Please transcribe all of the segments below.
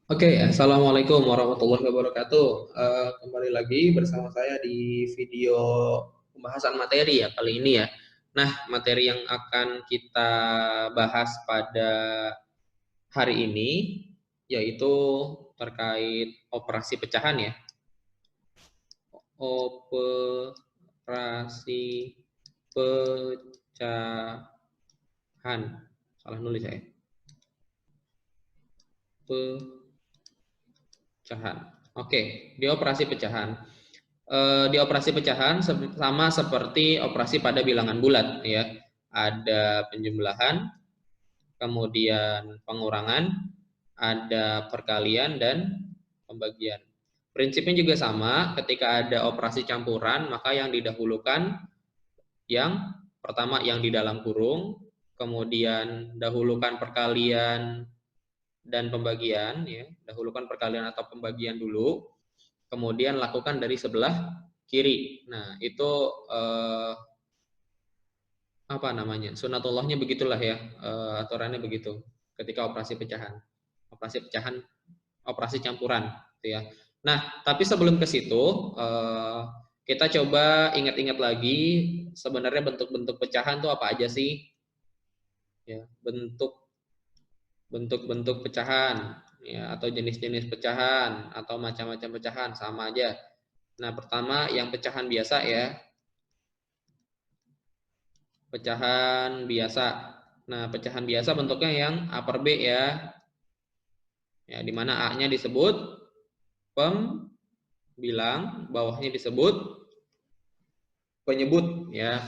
Oke, Assalamualaikum warahmatullahi wabarakatuh. Kembali lagi bersama saya di video pembahasan materi ya kali ini ya. Nah, materi yang akan kita bahas pada hari ini yaitu terkait operasi pecahan ya. Operasi pecahan. Salah nulis saya. Pecahan. Oke, di operasi pecahan. Di operasi pecahan sama seperti operasi pada bilangan bulat ya. Ada penjumlahan, kemudian pengurangan, ada perkalian dan pembagian. Prinsipnya juga sama, ketika ada operasi campuran, maka yang didahulukan yang pertama yang di dalam kurung, kemudian dahulukan perkalian dan pembagian ya, dahulukan perkalian atau pembagian dulu, kemudian lakukan dari sebelah kiri. Nah, itu apa namanya? Sunatullahnya begitulah ya, aturannya begitu. Ketika operasi pecahan. Operasi pecahan, operasi campuran gitu ya. Nah, tapi sebelum ke situ kita coba ingat-ingat lagi sebenarnya bentuk-bentuk pecahan tuh apa aja sih? Ya, bentuk-bentuk pecahan ya atau jenis-jenis pecahan atau macam-macam pecahan sama aja. Nah, pertama yang pecahan biasa ya, pecahan biasa. Nah, pecahan biasa bentuknya yang A per B ya. Ya, di mana A-nya disebut pembilang, bawahnya disebut penyebut ya.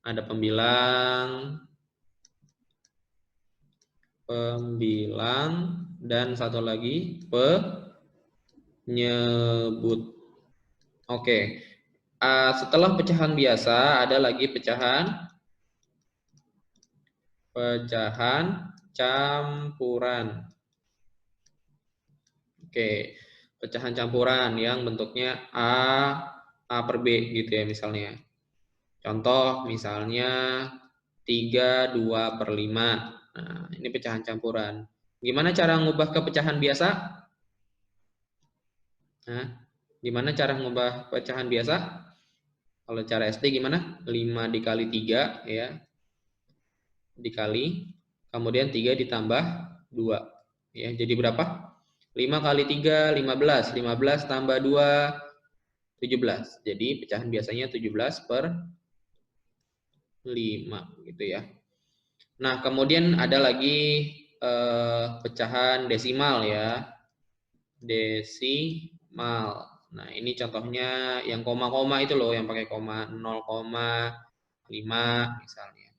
Ada pembilang, dan satu lagi penyebut. Oke. Setelah pecahan biasa ada lagi pecahan campuran. Oke, pecahan campuran yang bentuknya A per B gitu ya misalnya. Contoh misalnya 3, 2 per 5. Nah, ini pecahan campuran. Gimana cara ngubah ke pecahan biasa? Nah, gimana cara ngubah pecahan biasa? Kalau cara SD gimana? 5 dikali 3 ya. Dikali, kemudian 3 ditambah 2. Ya, jadi berapa? 5 kali 3, 15. 15 tambah 2, 17. Jadi pecahan biasanya 17 per 5 gitu ya. Nah, kemudian ada lagi pecahan desimal ya. Desimal. Nah, ini contohnya yang koma-koma itu loh, yang pakai koma 0,5 misalnya.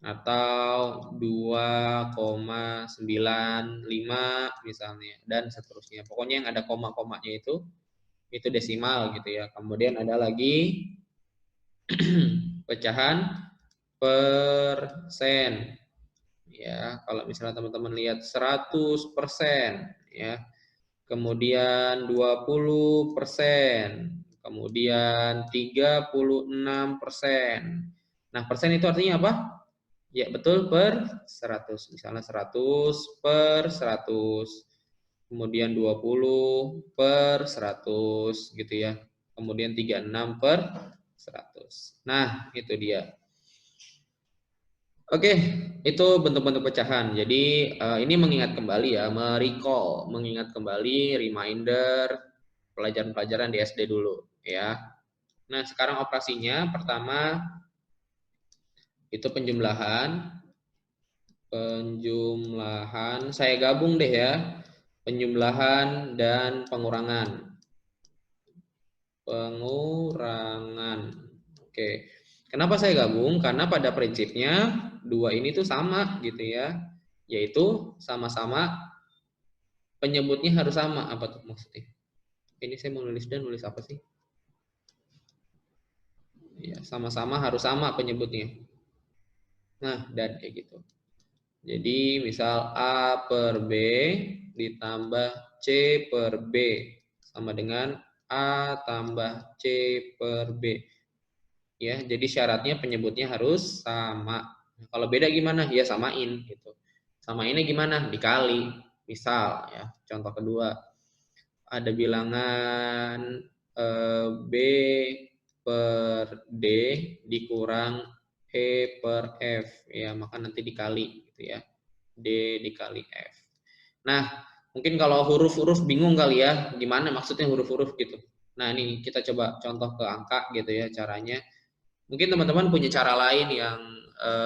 Atau 2,95 misalnya dan seterusnya. Pokoknya yang ada koma-komanya itu desimal gitu ya. Kemudian ada lagi pecahan persen. Ya, kalau misalnya teman-teman lihat 100% ya. Kemudian 20%, kemudian 36%. Nah, persen itu artinya apa? Ya, betul, per 100. Misalnya 100 per 100. Kemudian 20 per 100 gitu ya. Kemudian 36 per 100. Nah, itu dia. Oke, itu bentuk-bentuk pecahan. Jadi ini mengingat kembali ya, merecall, mengingat kembali, reminder pelajaran-pelajaran di SD dulu ya. Nah, sekarang operasinya pertama itu penjumlahan. Penjumlahan, saya gabung deh ya. Penjumlahan dan pengurangan. Pengurangan. Oke. Kenapa saya gabung? Karena pada prinsipnya dua ini tuh sama gitu ya. Yaitu sama-sama penyebutnya harus sama. Apa tuh maksudnya? Ini saya mau nulis dan nulis apa sih? Ya, sama-sama harus sama penyebutnya. Nah, dan kayak gitu. Jadi misal A per B ditambah C per B sama dengan A tambah C per B. Ya, jadi syaratnya penyebutnya harus sama. Nah, kalau beda gimana? Ya samain gitu. Samainnya gimana? Dikali. Misal ya, contoh kedua ada bilangan B per D dikurang E per F ya, maka nanti dikali gitu ya. D dikali F. Nah, mungkin kalau huruf-huruf bingung kali ya, gimana maksudnya huruf-huruf gitu. Nah, ini kita coba contoh ke angka gitu ya caranya. Mungkin teman-teman punya cara lain yang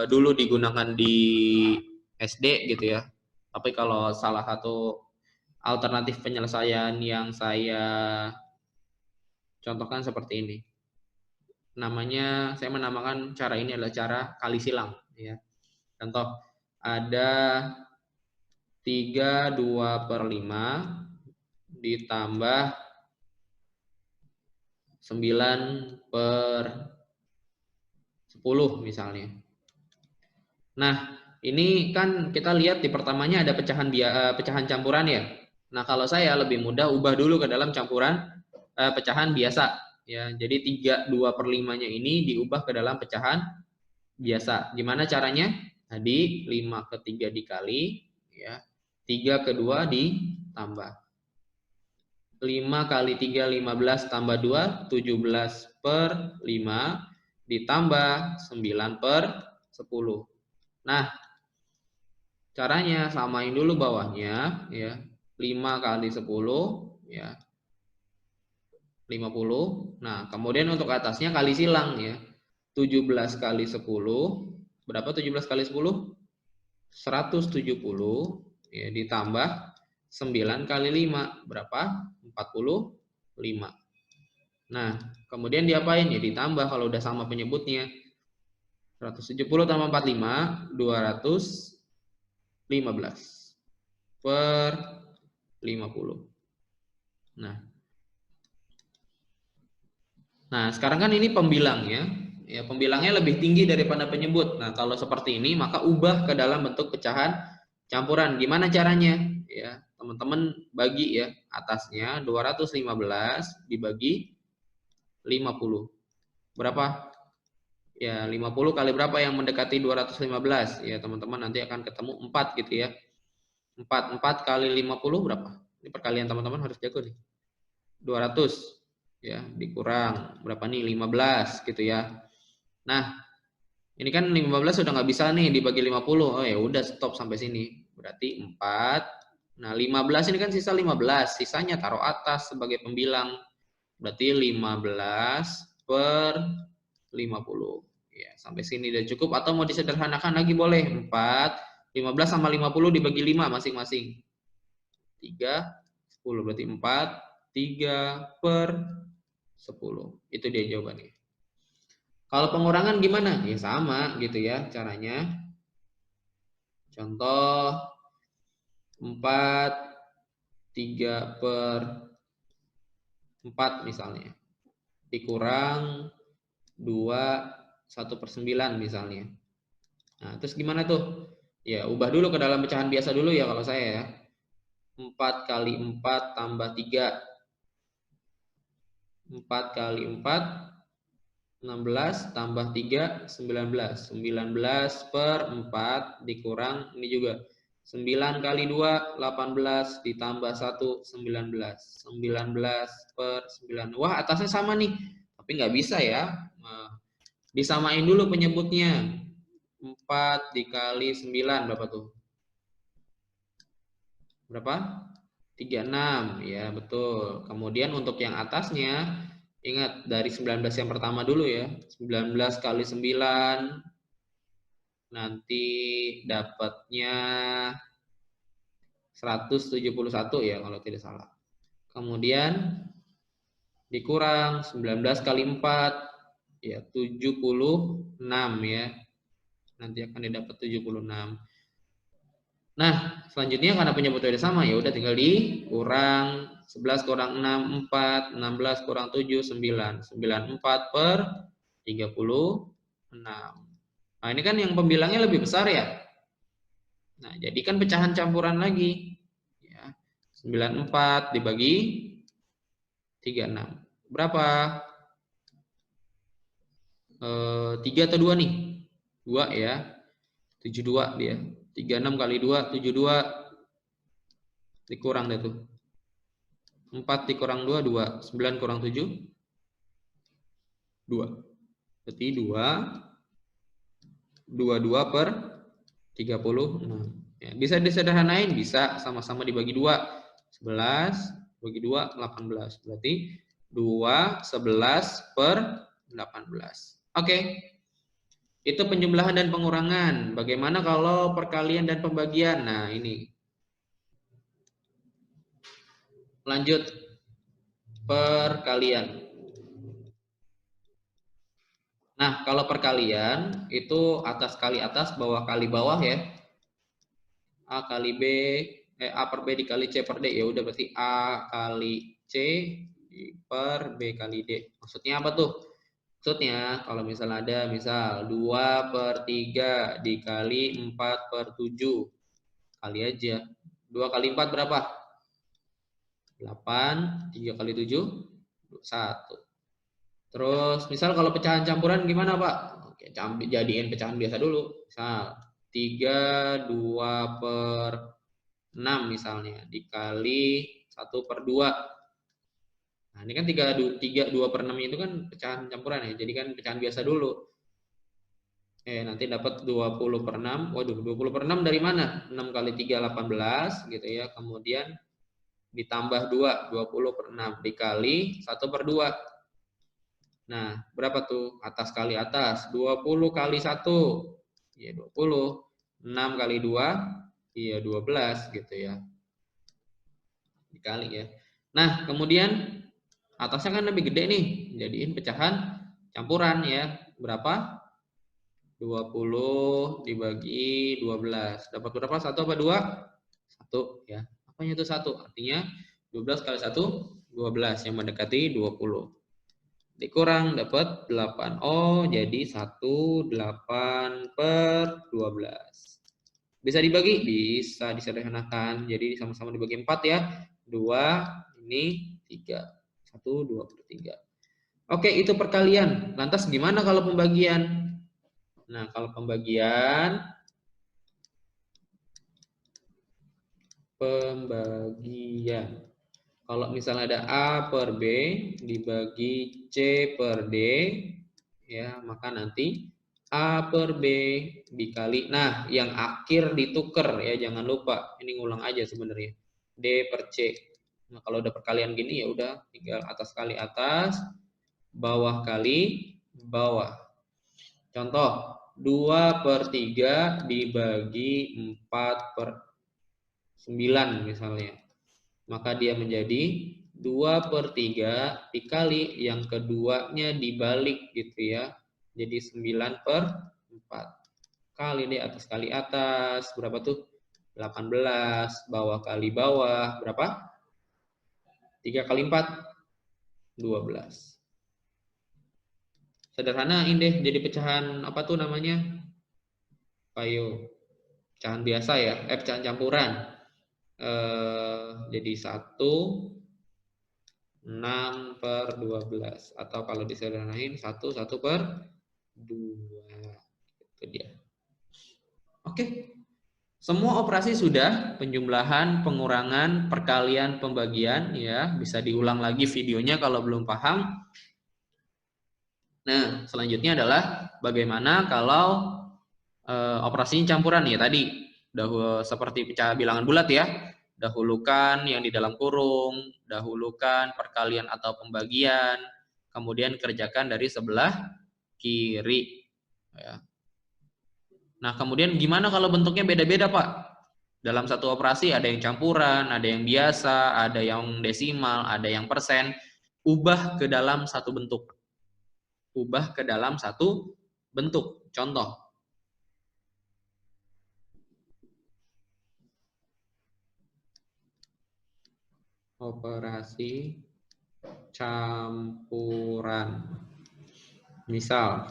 dulu digunakan di SD gitu ya. Tapi kalau salah satu alternatif penyelesaian yang saya contohkan seperti ini. Namanya, saya menamakan cara ini adalah cara kali silang ya. Contoh, ada 3/2/5 ditambah 9/10 misalnya. Nah, ini kan kita lihat di pertamanya ada pecahan campuran ya. Nah, kalau saya lebih mudah ubah dulu ke dalam campuran pecahan biasa ya. Jadi 3/2/5-nya ini diubah ke dalam pecahan biasa. Gimana caranya? Tadi 5/3 dikali ya. 3/2 ditambah. 5 kali 3 15 tambah 2 17/5 ditambah 9/10. Nah, caranya samain dulu bawahnya ya. 5 kali 10 ya. 50. Nah, kemudian untuk atasnya kali silang ya. 17 kali 10. Berapa 17 kali 10? 170 ya, ditambah 9 kali 5. Berapa? 45. Nah, kemudian diapain? Ya ditambah kalau udah sama penyebutnya. 170 tambah 45, 215 per 50. Nah, sekarang kan ini pembilangnya. Ya, pembilangnya lebih tinggi daripada penyebut. Nah, kalau seperti ini, maka ubah ke dalam bentuk pecahan campuran. Gimana caranya? Ya, teman-teman bagi ya, atasnya 215 dibagi 50. Berapa? Ya, 50 kali berapa yang mendekati 215? Ya, teman-teman nanti akan ketemu 4 gitu ya. 4 kali 50 berapa? Ini perkalian teman-teman harus jago nih. 200 ya, dikurang berapa nih? 15 gitu ya. Nah, ini kan 15 sudah nggak bisa nih dibagi 50. Oh ya udah stop sampai sini. Berarti 4. Nah, 15 ini kan sisa 15. Sisanya taruh atas sebagai pembilang. Berarti 15 per 50. Ya, sampai sini udah cukup atau mau disederhanakan lagi boleh. 4, 15 sama 50 dibagi 5 masing-masing. 3, 10. Berarti 4, 3 per 10. Itu dia jawabannya. Kalau pengurangan gimana? Ya sama gitu ya caranya. Contoh 4, 3 per 4 misalnya. Dikurang 2, 1/9 misalnya. Nah, terus gimana tuh? Ya, ubah dulu ke dalam pecahan biasa dulu ya kalau saya ya. 4 kali 4 tambah 3. 4 kali 4 16 tambah 3 19. 19 per 4 dikurang ini juga 9 kali 2 18 ditambah 1 19. 19 per 9. Wah, atasnya sama nih. Tapi nggak bisa ya. Nah, disamain dulu penyebutnya. 4 dikali 9 berapa tuh? Berapa? 36 ya, betul. Kemudian untuk yang atasnya ingat dari 19 yang pertama dulu ya. 19 kali 9 nanti dapatnya 171 ya kalau tidak salah. Kemudian dikurang 19 kali 4 ya 76 ya. Nanti akan didapat 76. Nah, selanjutnya karena penyebutnya sama ya udah tinggal dikurang 11 kurang 6 4, 16 kurang 7 9, 94 per 36. Nah, ini kan yang pembilangnya lebih besar ya. Nah, jadi kan pecahan campuran lagi. Ya. 94 dibagi 36. Berapa? 3 atau 2 nih? 2 ya. 72 dia. 36 kali 2, 72. Dikurang deh tuh. 4 dikurang 2, 2. 9 kurang 7, 2. Berarti 22 per 36. Ya, bisa disederhanain, bisa sama-sama dibagi 2. 11 bagi 2, 18. Berarti 2, 11 per 18. Oke. Itu penjumlahan dan pengurangan. Bagaimana kalau perkalian dan pembagian? Nah, ini. Lanjut. Perkalian. Nah, kalau perkalian itu atas kali atas, bawah kali bawah ya. A kali B, A per B dikali C per D. Ya udah berarti A kali C per B kali D. Maksudnya apa tuh? Maksudnya kalau misalnya ada misal 2 per 3 dikali 4 per 7. Kali aja. 2 kali 4 berapa? 8. 3 kali 7, 1. Terus misal kalau pecahan campuran gimana Pak? Oke, jadiin pecahan biasa dulu. Misal 3, 2 per 6 misalnya. Dikali 1 per 2. Nah ini kan 3, 2 per 6 itu kan pecahan campuran ya. Jadi kan pecahan biasa dulu. Nanti dapat 20 per 6. Waduh, 20 per 6 dari mana? 6 kali 3, 18 gitu ya. Kemudian ditambah 2, 20 per 6. Dikali 1 per 2. Nah, berapa tuh? Atas kali atas. 20 kali 1. Ya, 20. 6 kali 2. Ya, 12 gitu ya. Dikali ya. Nah, kemudian atasnya kan lebih gede nih. Jadiin pecahan campuran ya. Berapa? 20 dibagi 12. Dapat berapa? 1 apa 2? 1 ya. Apanya itu 1? Artinya 12 kali 1, 12 yang mendekati 20. Dikurang dapat 8. Oh, jadi 18 per 12. Bisa dibagi? Bisa disederhanakan. Jadi sama-sama dibagi 4 ya. 2, ini 3. 1, 2 per 3. Oke, itu perkalian. Lantas gimana kalau pembagian? Nah, kalau pembagian kalau misalnya ada A per B dibagi C per D, ya maka nanti A per B dikali, nah yang akhir ditukar ya, jangan lupa, ini ngulang aja sebenarnya, D per C. Nah kalau udah perkalian gini ya udah tinggal atas kali atas, bawah kali bawah. Contoh, 2 per 3 dibagi 4 per 9 misalnya. Maka dia menjadi 2 per 3 dikali yang keduanya dibalik gitu ya. Jadi 9 per 4. Kali deh atas kali atas. Berapa tuh? 18. Bawah kali bawah. Berapa? 3 kali 4. 12. Sederhanain deh. Jadi pecahan apa tuh namanya? Ayo. Pecahan biasa ya. Pecahan campuran. Jadi 1 6 per 12. Atau kalau disederhanain 1 per 2. Itu dia. Oke. Semua operasi sudah, penjumlahan, pengurangan, perkalian, pembagian ya, bisa diulang lagi videonya kalau belum paham. Nah, selanjutnya adalah bagaimana kalau operasinya campuran ya tadi. Seperti pecah bilangan bulat ya. Dahulukan yang di dalam kurung, dahulukan perkalian atau pembagian, kemudian kerjakan dari sebelah kiri. Ya. Nah, kemudian gimana kalau bentuknya beda-beda, Pak? Dalam satu operasi ada yang campuran, ada yang biasa, ada yang desimal, ada yang persen. Ubah ke dalam satu bentuk. Ubah ke dalam satu bentuk. Contoh. Operasi campuran. Misal,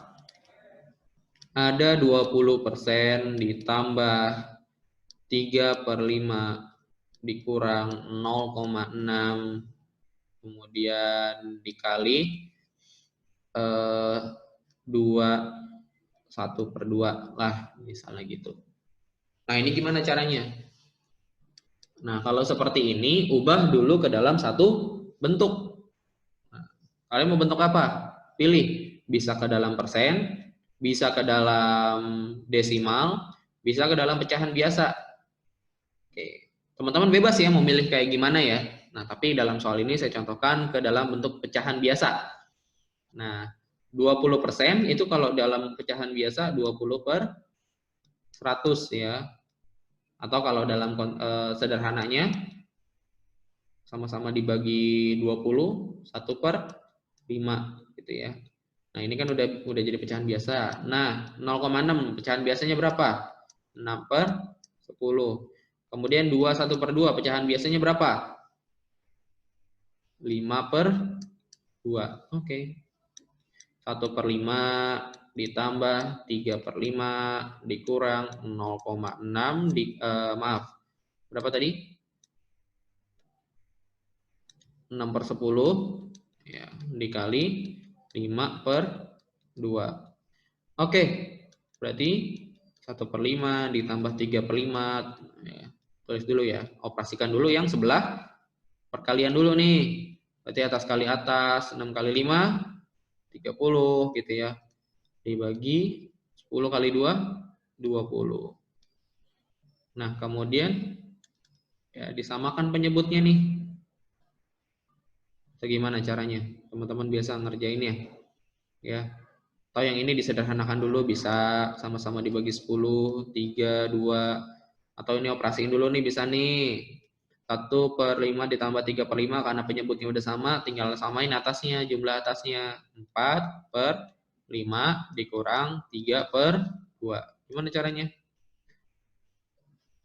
ada 20% ditambah 3 per 5 dikurang 0,6 kemudian dikali 2 1 per 2 lah misalnya gitu. Nah ini gimana caranya? Nah, kalau seperti ini, ubah dulu ke dalam satu bentuk. Nah, kalian mau bentuk apa? Pilih. Bisa ke dalam persen, bisa ke dalam desimal, bisa ke dalam pecahan biasa. Oke. Teman-teman bebas ya mau milih kayak gimana ya. Nah, tapi dalam soal ini saya contohkan ke dalam bentuk pecahan biasa. Nah, 20% itu kalau dalam pecahan biasa 20/100 ya. Atau kalau dalam sederhananya sama-sama dibagi 20, 1/5 gitu ya. Nah, ini kan udah jadi pecahan biasa. Nah, 0,6 pecahan biasanya berapa? 6/10. Kemudian 2 1/2 pecahan biasanya berapa? 5/2. Oke. 1/5 ditambah 3/5 dikurang 0,6 maaf. Berapa tadi? 6/10 ya, dikali 5/2. Oke, berarti 1/5 ditambah 3/5 ya. Tulis dulu ya, operasikan dulu yang sebelah perkalian dulu nih. Berarti atas kali atas 6 kali 5 30 gitu ya. Dibagi 10 kali 2 20. Nah, kemudian ya disamakan penyebutnya nih. Bagaimana caranya? Teman-teman biasa ngerjain ya. Ya. Atau yang ini disederhanakan dulu, bisa sama-sama dibagi 10, 3, 2. Atau ini operasiin dulu nih, bisa nih. 1/5 ditambah 3/5 karena penyebutnya udah sama, tinggal samain atasnya, jumlah atasnya. 4/5 dikurang 3/2. Gimana caranya?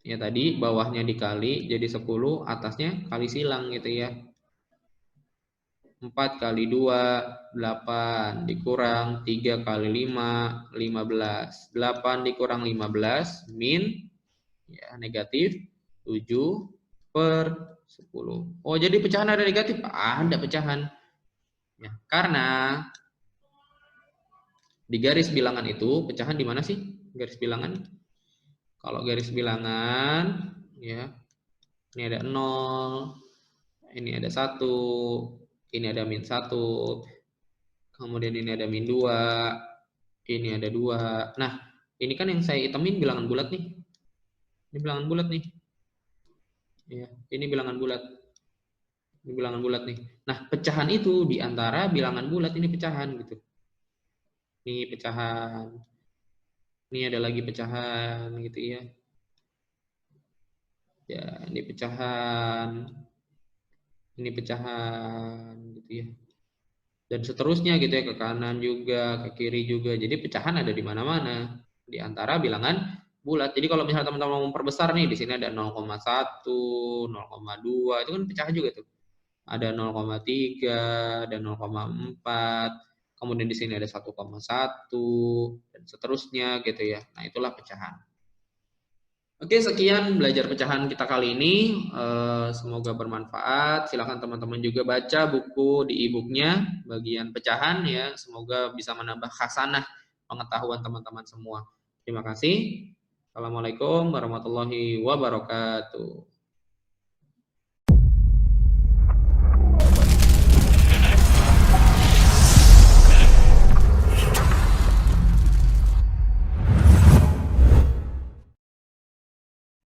Ya tadi bawahnya dikali jadi 10, atasnya kali silang gitu ya. 4 kali 2, 8, dikurang 3 kali 5, 15. 8 dikurang 15, min, ya negatif 7/10. Oh, jadi pecahan ada negatif? Ada pecahan. Ya, karena di garis bilangan itu, pecahan di mana sih garis bilangan? Kalau garis bilangan, ya, ini ada 0, ini ada 1, ini ada -1, kemudian ini ada -2, ini ada 2. Nah, ini kan yang saya hitamin bilangan bulat nih. Ini bilangan bulat nih. Ya, ini bilangan bulat. Ini bilangan bulat nih. Nah, pecahan itu di antara bilangan bulat ini pecahan gitu. Ini pecahan. Ini ada lagi pecahan gitu ya. Ya, ini pecahan. Ini pecahan gitu ya. Dan seterusnya gitu ya, ke kanan juga, ke kiri juga. Jadi pecahan ada di mana-mana di antara bilangan bulat. Jadi kalau misalnya teman-teman mau memperbesar nih, di sini ada 0,1, 0,2, itu kan pecahan juga tuh. Ada 0,3, ada 0,4, kemudian di sini ada 1,1 dan seterusnya gitu ya. Nah, itulah pecahan. Oke, sekian belajar pecahan kita kali ini. Semoga bermanfaat. Silakan teman-teman juga baca buku di e-booknya bagian pecahan ya. Semoga bisa menambah khasanah pengetahuan teman-teman semua. Terima kasih. Assalamualaikum warahmatullahi wabarakatuh.